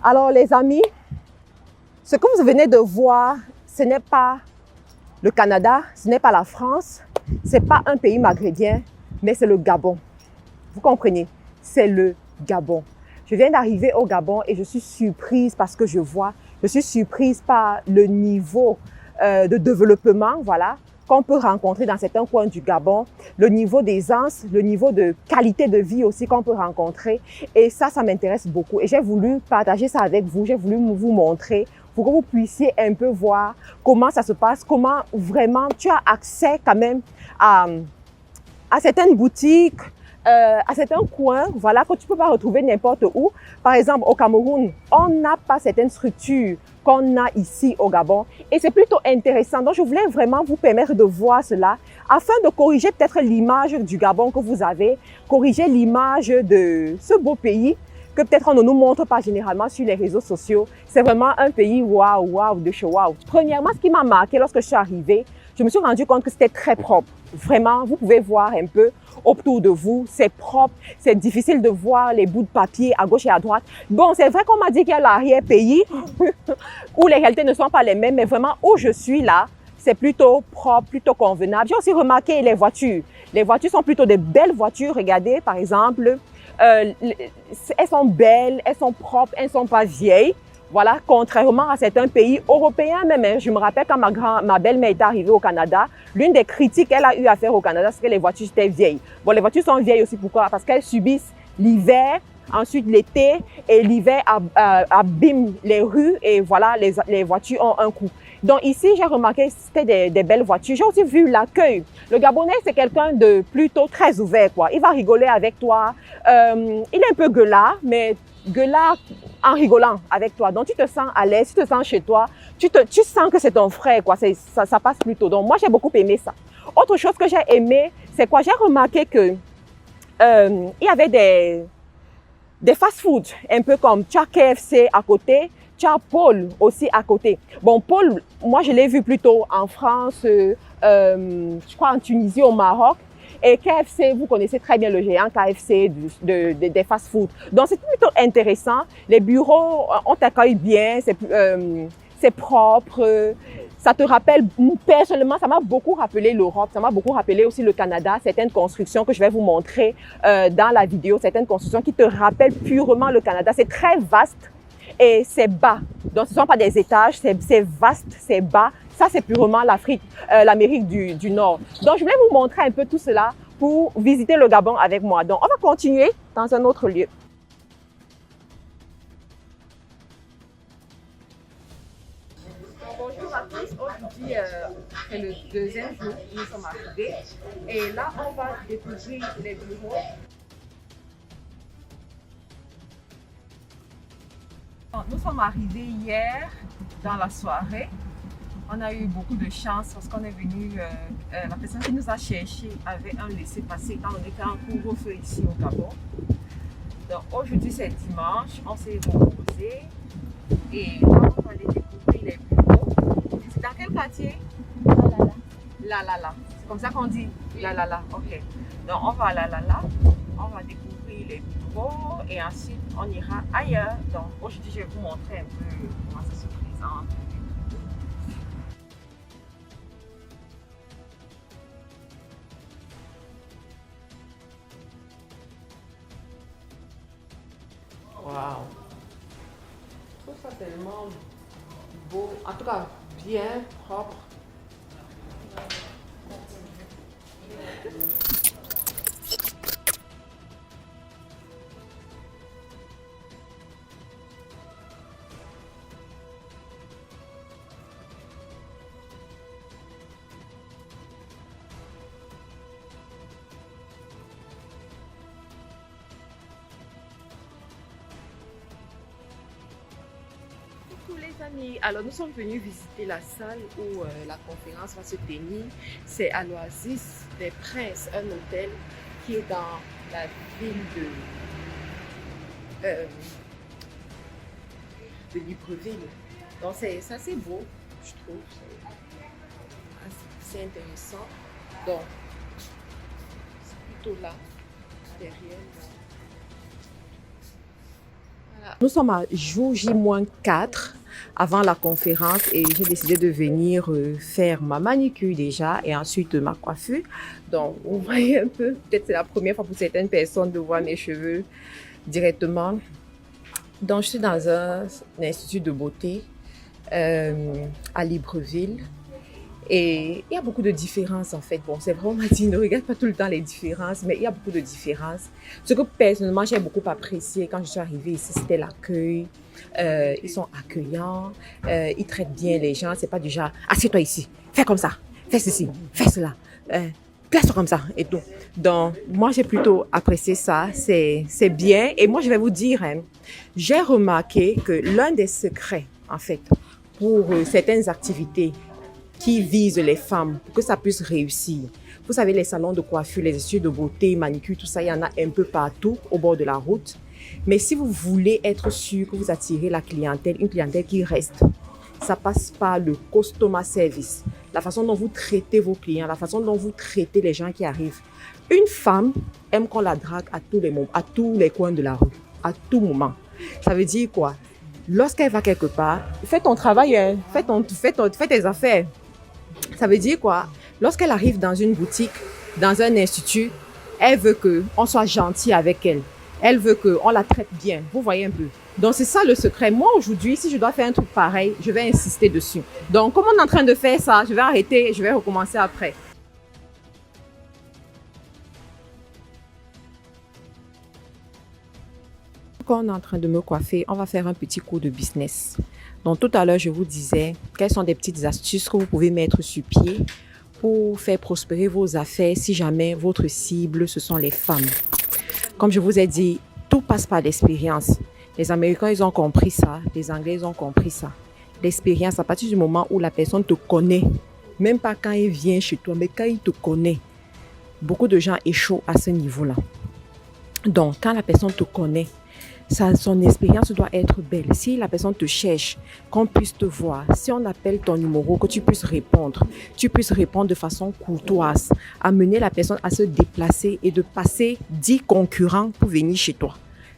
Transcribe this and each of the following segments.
Alors les amis, ce que vous venez de voir, ce n'est pas le Canada, ce n'est pas la France, ce n'est pas un pays maghrébin, mais c'est le Gabon. Vous comprenez? C'est le Gabon. Je viens d'arriver au Gabon et je suis surprise parce que je suis surprise par le niveau de développement, voilà, qu'on peut rencontrer dans certains coins du Gabon, le niveau d'aisance, le niveau de qualité de vie aussi qu'on peut rencontrer. Et ça m'intéresse beaucoup. Et j'ai voulu partager ça avec vous, j'ai voulu vous montrer pour que vous puissiez un peu voir comment ça se passe, comment vraiment tu as accès quand même à certaines boutiques, à certains coins, voilà, que tu ne peux pas retrouver n'importe où. Par exemple, au Cameroun, on n'a pas certaines structures qu'on a ici au Gabon. Et c'est plutôt intéressant. Donc, je voulais vraiment vous permettre de voir cela afin de corriger peut-être l'image du Gabon que vous avez, corriger l'image de ce beau pays que peut-être on ne nous montre pas généralement sur les réseaux sociaux. C'est vraiment un pays waouh, waouh, de chez waouh. Premièrement, ce qui m'a marqué lorsque je suis arrivée, je me suis rendu compte que c'était très propre. Vraiment, vous pouvez voir un peu autour de vous, c'est propre, c'est difficile de voir les bouts de papier à gauche et à droite. Bon, c'est vrai qu'on m'a dit qu'il y a l'arrière-pays où les réalités ne sont pas les mêmes, mais vraiment où je suis là, c'est plutôt propre, plutôt convenable. J'ai aussi remarqué les voitures. Les voitures sont plutôt des belles voitures. Regardez, par exemple, elles sont belles, elles sont propres, elles ne sont pas vieilles. Voilà, contrairement à certains pays européens même. Hein. Je me rappelle quand ma belle-mère est arrivée au Canada, l'une des critiques qu'elle a eu à faire au Canada, c'est que les voitures étaient vieilles. Bon, les voitures sont vieilles aussi, pourquoi? Parce qu'elles subissent l'hiver, ensuite l'été, et l'hiver abîme les rues, et voilà, les voitures ont un coût. Donc ici, j'ai remarqué que c'était des belles voitures. J'ai aussi vu l'accueil. Le Gabonais, c'est quelqu'un de plutôt très ouvert, quoi. Il va rigoler avec toi. Il est un peu gueulard, mais gueulard en rigolant avec toi. Donc, tu te sens à l'aise, tu te sens chez toi, tu sens que c'est ton frère, quoi. Ça passe plutôt. Donc, moi, j'ai beaucoup aimé ça. Autre chose que j'ai aimé, c'est quoi? J'ai remarqué que il y avait des fast-food, un peu comme tu as KFC à côté, tu as Paul aussi à côté. Bon, Paul, moi, je l'ai vu plutôt en France, je crois en Tunisie, au Maroc. Et KFC, vous connaissez très bien le géant KFC des fast-food. Donc, c'est plutôt intéressant. Les bureaux, on t'accueille bien, c'est propre. Ça te rappelle, personnellement, ça m'a beaucoup rappelé l'Europe, ça m'a beaucoup rappelé aussi le Canada, certaines constructions que je vais vous montrer dans la vidéo, certaines constructions qui te rappellent purement le Canada. C'est très vaste et c'est bas. Donc, ce ne sont pas des étages, c'est vaste, c'est bas. Ça, c'est purement l'Amérique du Nord. Donc, je voulais vous montrer un peu tout cela pour visiter le Gabon avec moi. Donc, on va continuer dans un autre lieu. Bonjour à tous. Aujourd'hui, c'est le deuxième jour où nous sommes arrivés. Et là, on va découvrir les bureaux. Nous sommes arrivés hier dans la soirée. On a eu beaucoup de chance parce qu'on est venu, la personne qui nous a cherché avait un laissez-passer étant donné qu'il y a un couvre-feu ici au Gabon. Donc aujourd'hui c'est dimanche, on s'est reposé et là on va aller découvrir les bureaux. C'est dans quel quartier? La la la. C'est comme ça qu'on dit la la la. Ok. Donc on va à la la la, on va découvrir les bureaux et ensuite on ira ailleurs. Donc aujourd'hui je vais vous montrer un peu comment ça se présente. Waouh! Je trouve ça tellement beau, en tout cas bien propre. Coucou les amis, alors nous sommes venus visiter la salle où la conférence va se tenir. C'est à l'Oasis des Princes, un hôtel qui est dans la ville de Libreville. Donc c'est assez beau, je trouve. C'est intéressant. Donc c'est plutôt là, derrière. Nous sommes à jour J-4 avant la conférence et j'ai décidé de venir faire ma manicure déjà et ensuite ma coiffure. Donc, vous voyez un peu, peut-être c'est la première fois pour certaines personnes de voir mes cheveux directement. Donc, je suis dans un institut de beauté à Libreville. Et il y a beaucoup de différences en fait. Bon, c'est vrai, on m'a dit ne regarde pas tout le temps les différences, mais il y a beaucoup de différences. Ce que personnellement j'ai beaucoup apprécié quand je suis arrivée ici, c'était l'accueil. Ils sont accueillants, ils traitent bien les gens. C'est pas du genre, assieds-toi ici, fais comme ça, fais ceci, fais cela, place-toi comme ça et tout. Donc, moi j'ai plutôt apprécié ça, c'est bien. Et moi je vais vous dire, hein, j'ai remarqué que l'un des secrets en fait pour certaines activités qui vise les femmes pour que ça puisse réussir. Vous savez, les salons de coiffure, les instituts de beauté, manicure, tout ça, il y en a un peu partout au bord de la route. Mais si vous voulez être sûr que vous attirez la clientèle, une clientèle qui reste, ça passe par le customer service, la façon dont vous traitez vos clients, la façon dont vous traitez les gens qui arrivent. Une femme aime qu'on la drague à tous les moments, à tous les coins de la rue, à tout moment. Ça veut dire quoi? Lorsqu'elle va quelque part, fais ton travail, hein, fais tes affaires. Ça veut dire quoi? Lorsqu'elle arrive dans une boutique, dans un institut, elle veut qu'on soit gentil avec elle. Elle veut qu'on la traite bien. Vous voyez un peu. Donc, c'est ça le secret. Moi, aujourd'hui, si je dois faire un truc pareil, je vais insister dessus. Donc, comme on est en train de faire ça, je vais arrêter, je vais recommencer après. Quand on est en train de me coiffer, on va faire un petit cours de business. Donc, tout à l'heure, je vous disais quelles sont des petites astuces que vous pouvez mettre sur pied pour faire prospérer vos affaires si jamais votre cible, ce sont les femmes. Comme je vous ai dit, tout passe par l'expérience. Les Américains, ils ont compris ça. Les Anglais, ils ont compris ça. L'expérience, à partir du moment où la personne te connaît, même pas quand il vient chez toi, mais quand il te connaît, beaucoup de gens échouent à ce niveau-là. Donc, quand la personne te connaît, son expérience doit être belle. Si la personne te cherche, qu'on puisse te voir, si on appelle ton numéro, que tu puisses répondre de façon courtoise, amener la personne à se déplacer et de passer 10 concurrents pour venir chez toi.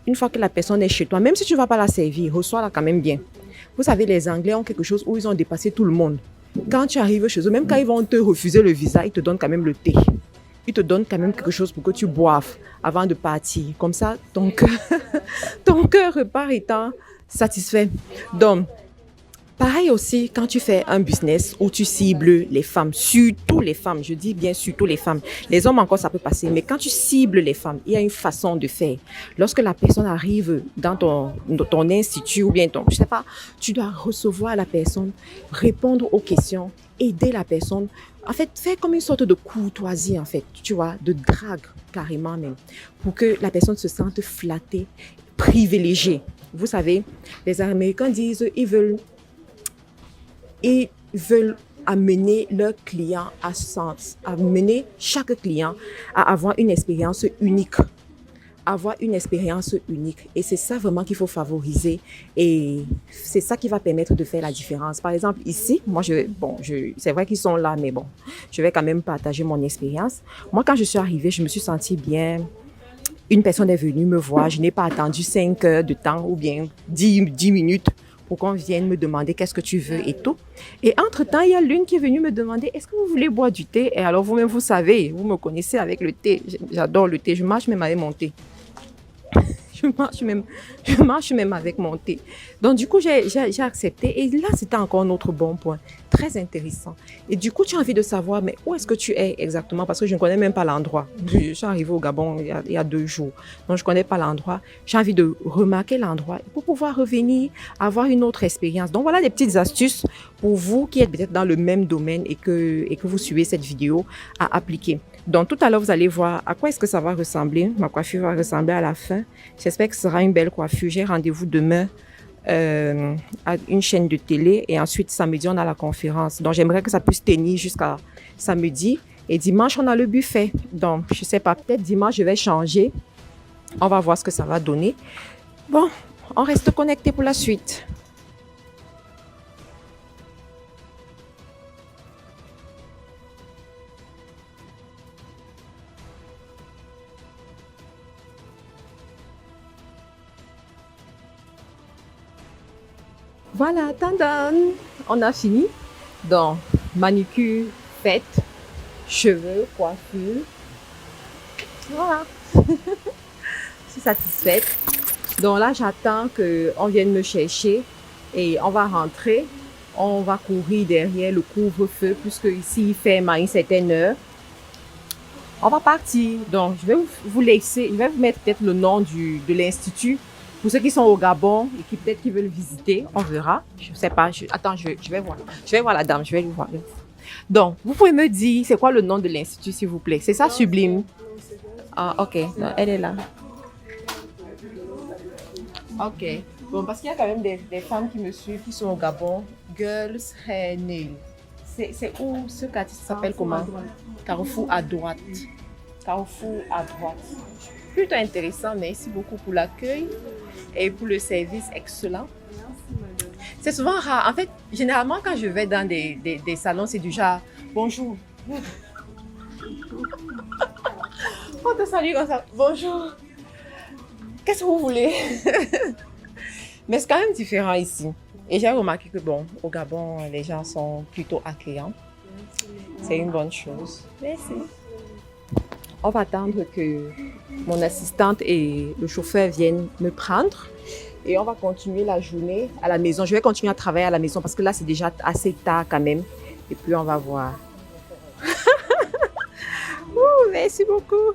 Une fois que la personne est chez toi, même si tu ne vas pas la servir, reçois-la quand même bien. Vous savez, les Anglais ont quelque chose où ils ont dépassé tout le monde. Quand tu arrives chez eux, même quand ils vont te refuser le visa, ils te donnent quand même le thé. Ils te donnent quand même quelque chose pour que tu boives avant de partir. Comme ça, ton cœur repart étant satisfait. Donc, pareil aussi quand tu fais un business où tu cibles les femmes, surtout les femmes, je dis bien surtout les femmes. Les hommes encore, ça peut passer, mais quand tu cibles les femmes, il y a une façon de faire. Lorsque la personne arrive dans ton institut ou bien je sais pas, tu dois recevoir la personne, répondre aux questions, aider la personne. En fait, faire comme une sorte de courtoisie, en fait, tu vois, de drague carrément même, pour que la personne se sente flattée, privilégiée. Vous savez, les Américains disent, ils veulent amener leurs clients amener chaque client à avoir une expérience unique. Et c'est ça vraiment qu'il faut favoriser et c'est ça qui va permettre de faire la différence. Par exemple, ici, moi, c'est vrai qu'ils sont là, mais bon, je vais quand même partager mon expérience. Moi, quand je suis arrivée, je me suis sentie bien. Une personne est venue me voir, je n'ai pas attendu 5 heures de temps ou bien 10 minutes pour qu'on vienne me demander qu'est-ce que tu veux et tout. Et entre-temps, il y a l'une qui est venue me demander, est-ce que vous voulez boire du thé? Et alors vous-même, vous savez, vous me connaissez avec le thé. J'adore le thé, je marche même avec mon thé. Je marche même avec mon thé. Donc, du coup, j'ai accepté. Et là, c'était encore un autre bon point. Très intéressant. Et du coup, tu as envie de savoir, mais où est-ce que tu es exactement? Parce que je ne connais même pas l'endroit. Je suis arrivée au Gabon il y a 2 jours. Donc, je ne connais pas l'endroit. J'ai envie de remarquer l'endroit pour pouvoir revenir, avoir une autre expérience. Donc, voilà des petites astuces pour vous qui êtes peut-être dans le même domaine et que vous suivez cette vidéo à appliquer. Donc, tout à l'heure, vous allez voir à quoi est-ce que ça va ressembler. Ma coiffure va ressembler à la fin. J'espère que ce sera une belle coiffure. J'ai rendez-vous demain à une chaîne de télé et ensuite, samedi, on a la conférence. Donc, j'aimerais que ça puisse tenir jusqu'à samedi. Et dimanche, on a le buffet. Donc, je ne sais pas, peut-être dimanche, je vais changer. On va voir ce que ça va donner. Bon, on reste connecté pour la suite. Voilà, tandan, on a fini. Donc, manucure, faite, cheveux, coiffure. Voilà. Je suis satisfaite. Donc là, j'attends qu'on vienne me chercher et on va rentrer. On va courir derrière le couvre-feu puisque ici, il ferme à une certaine heure. On va partir. Donc, je vais vous laisser, je vais vous mettre peut-être le nom de l'institut pour ceux qui sont au Gabon et qui peut-être qui veulent visiter. On verra. Je ne sais pas. Attends, je vais voir. Je vais voir la dame. Je vais lui voir. Donc, vous pouvez me dire, c'est quoi le nom de l'institut, s'il vous plaît? C'est ça, Sublime? Ah, ok. Non, elle est là. Ok. Bon, parce qu'il y a quand même des femmes qui me suivent, qui sont au Gabon. Girls Hair Nail. C'est où ce quartier s'appelle comment? Carrefour à droite. Carrefour à droite. Plutôt intéressant. Merci beaucoup pour l'accueil et pour le service excellent. C'est souvent rare. En fait, généralement, quand je vais dans des salons, c'est du genre bonjour. On te salue comme ça. Bonjour. Qu'est-ce que vous voulez? Mais c'est quand même différent ici. Et j'ai remarqué que, bon, au Gabon, les gens sont plutôt accueillants. C'est une bonne chose. Merci. On va attendre que mon assistante et le chauffeur viennent me prendre. Et on va continuer la journée à la maison. Je vais continuer à travailler à la maison parce que là, c'est déjà assez tard quand même. Et puis, on va voir. Ouh, merci beaucoup.